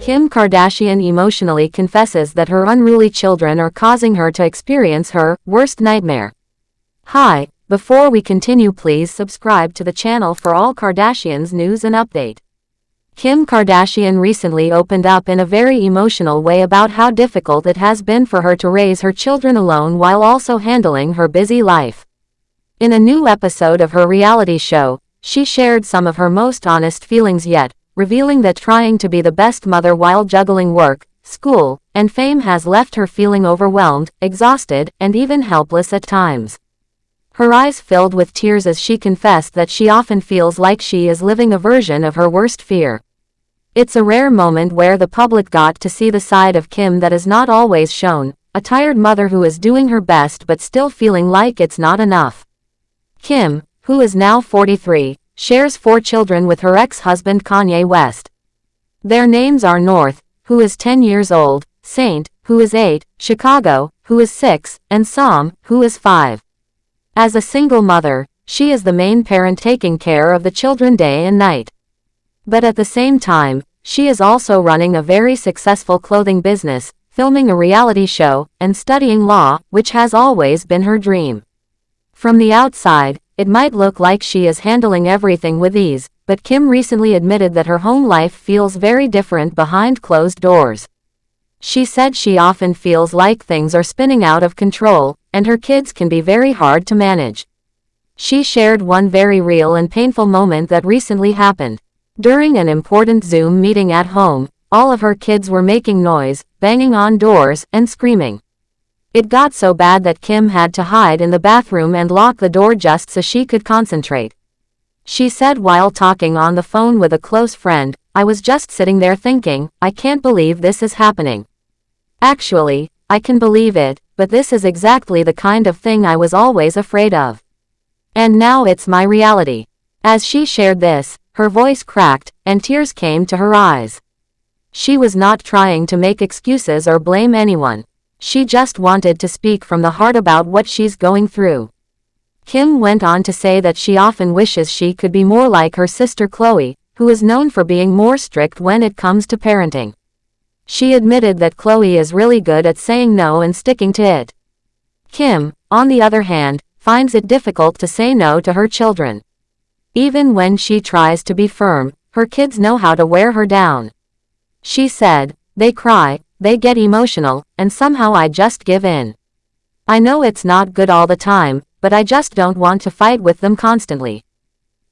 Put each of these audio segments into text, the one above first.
Kim Kardashian emotionally confesses that her unruly children are causing her to experience her worst nightmare. Hi, before we continue, please subscribe to the channel for all Kardashians news and update. Kim Kardashian recently opened up in a very emotional way about how difficult it has been for her to raise her children alone while also handling her busy life. In a new episode of her reality show, she shared some of her most honest feelings yet, revealing that trying to be the best mother while juggling work, school, and fame has left her feeling overwhelmed, exhausted, and even helpless at times. Her eyes filled with tears as she confessed that she often feels like she is living a version of her worst fear. It's a rare moment where the public got to see the side of Kim that is not always shown, a tired mother who is doing her best but still feeling like it's not enough. Kim, who is now 43, shares 4 children with her ex-husband Kanye West. Their names are North, who is 10 years old, Saint, who is 8, Chicago, who is 6, and Psalm, who is 5. As a single mother, she is the main parent taking care of the children day and night. But at the same time, she is also running a very successful clothing business, filming a reality show, and studying law, which has always been her dream. From the outside, it might look like she is handling everything with ease, but Kim recently admitted that her home life feels very different behind closed doors. She said she often feels like things are spinning out of control, and her kids can be very hard to manage. She shared one very real and painful moment that recently happened. During an important Zoom meeting at home, all of her kids were making noise, banging on doors, and screaming. It got so bad that Kim had to hide in the bathroom and lock the door just so she could concentrate. She said while talking on the phone with a close friend, "I was just sitting there thinking, I can't believe this is happening. Actually, I can believe it, but this is exactly the kind of thing I was always afraid of. And now it's my reality." As she shared this, her voice cracked, and tears came to her eyes. She was not trying to make excuses or blame anyone. She just wanted to speak from the heart about what she's going through. Kim went on to say that she often wishes she could be more like her sister Khloe, who is known for being more strict when it comes to parenting. She admitted that Khloe is really good at saying no and sticking to it. Kim, on the other hand, finds it difficult to say no to her children. Even when she tries to be firm, her kids know how to wear her down. She said, "They cry, they get emotional, and somehow I just give in. I know it's not good all the time, but I just don't want to fight with them constantly."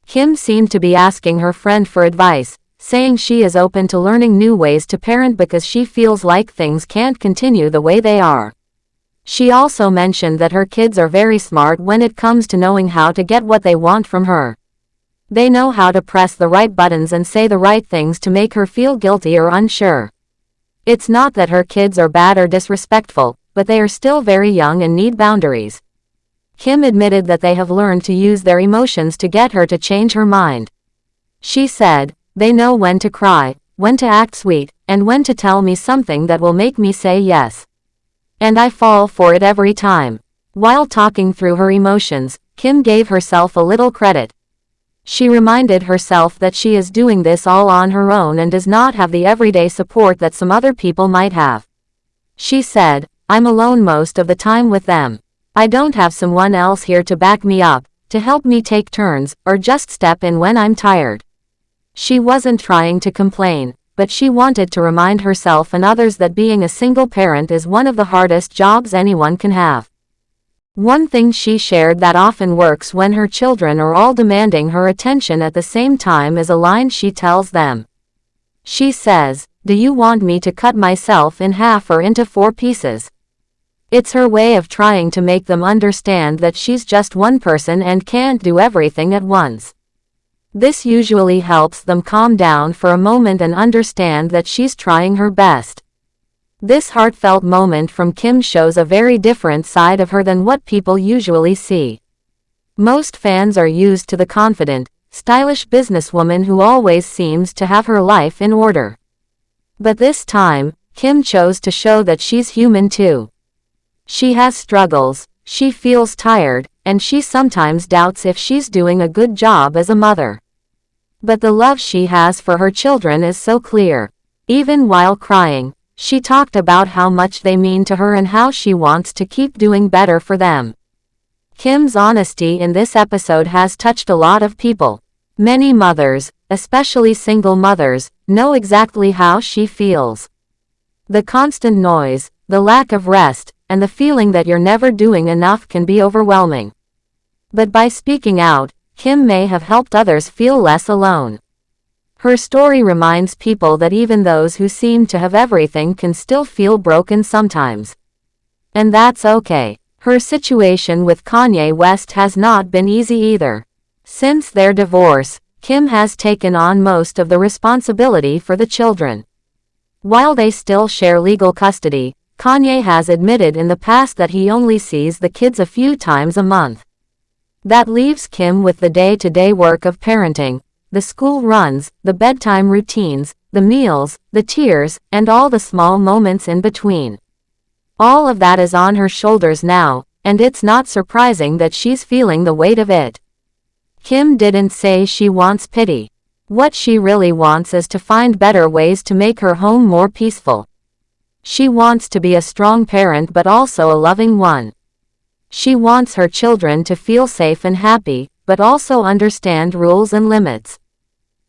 Kim seemed to be asking her friend for advice, saying she is open to learning new ways to parent because she feels like things can't continue the way they are. She also mentioned that her kids are very smart when it comes to knowing how to get what they want from her. They know how to press the right buttons and say the right things to make her feel guilty or unsure. It's not that her kids are bad or disrespectful, but they are still very young and need boundaries. Kim admitted that they have learned to use their emotions to get her to change her mind. She said, "They know when to cry, when to act sweet, and when to tell me something that will make me say yes. And I fall for it every time." While talking through her emotions, Kim gave herself a little credit. She reminded herself that she is doing this all on her own and does not have the everyday support that some other people might have. She said, "I'm alone most of the time with them. I don't have someone else here to back me up, to help me take turns, or just step in when I'm tired." She wasn't trying to complain, but she wanted to remind herself and others that being a single parent is one of the hardest jobs anyone can have. One thing she shared that often works when her children are all demanding her attention at the same time is a line she tells them. She says, "Do you want me to cut myself in half or into 4 pieces?" It's her way of trying to make them understand that she's just one person and can't do everything at once. This usually helps them calm down for a moment and understand that she's trying her best. This heartfelt moment from Kim shows a very different side of her than what people usually see. Most fans are used to the confident, stylish businesswoman who always seems to have her life in order. But this time, Kim chose to show that she's human too. She has struggles, she feels tired, and she sometimes doubts if she's doing a good job as a mother. But the love she has for her children is so clear. Even while crying, she talked about how much they mean to her and how she wants to keep doing better for them. Kim's honesty in this episode has touched a lot of people. Many mothers, especially single mothers, know exactly how she feels. The constant noise, the lack of rest, and the feeling that you're never doing enough can be overwhelming. But by speaking out, Kim may have helped others feel less alone. Her story reminds people that even those who seem to have everything can still feel broken sometimes. And that's okay. Her situation with Kanye West has not been easy either. Since their divorce, Kim has taken on most of the responsibility for the children. While they still share legal custody, Kanye has admitted in the past that he only sees the kids a few times a month. That leaves Kim with the day-to-day work of parenting, the school runs, the bedtime routines, the meals, the tears, and all the small moments in between. All of that is on her shoulders now, and it's not surprising that she's feeling the weight of it. Kim didn't say she wants pity. What she really wants is to find better ways to make her home more peaceful. She wants to be a strong parent but also a loving one. She wants her children to feel safe and happy, but also understand rules and limits.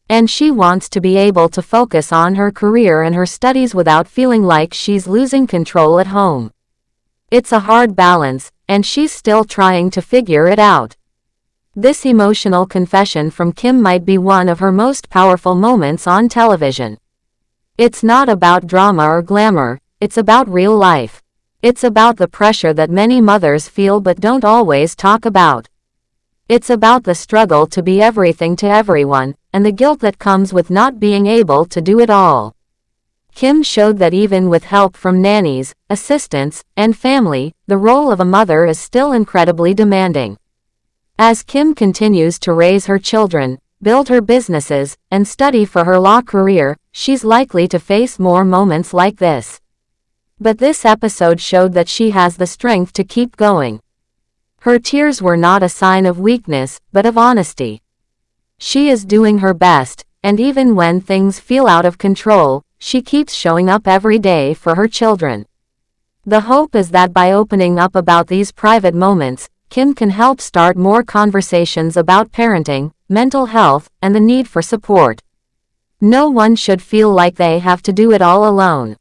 And she wants to be able to focus on her career and her studies without feeling like she's losing control at home. It's a hard balance, and she's still trying to figure it out. This emotional confession from Kim might be one of her most powerful moments on television. It's not about drama or glamour, it's about real life. It's about the pressure that many mothers feel but don't always talk about. It's about the struggle to be everything to everyone, and the guilt that comes with not being able to do it all. Kim showed that even with help from nannies, assistants, and family, the role of a mother is still incredibly demanding. As Kim continues to raise her children, build her businesses, and study for her law career, she's likely to face more moments like this. But this episode showed that she has the strength to keep going. Her tears were not a sign of weakness, but of honesty. She is doing her best, and even when things feel out of control, she keeps showing up every day for her children. The hope is that by opening up about these private moments, Kim can help start more conversations about parenting, mental health, and the need for support. No one should feel like they have to do it all alone.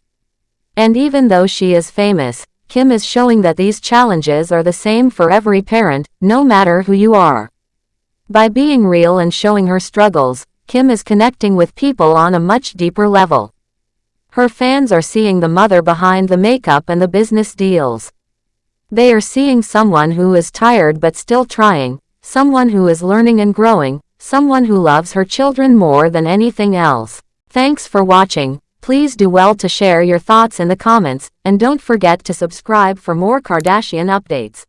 And even though she is famous, Kim is showing that these challenges are the same for every parent, no matter who you are. By being real and showing her struggles, Kim is connecting with people on a much deeper level. Her fans are seeing the mother behind the makeup and the business deals. They are seeing someone who is tired but still trying, someone who is learning and growing, someone who loves her children more than anything else. Thanks for watching. Please do well to share your thoughts in the comments, and don't forget to subscribe for more Kardashian updates.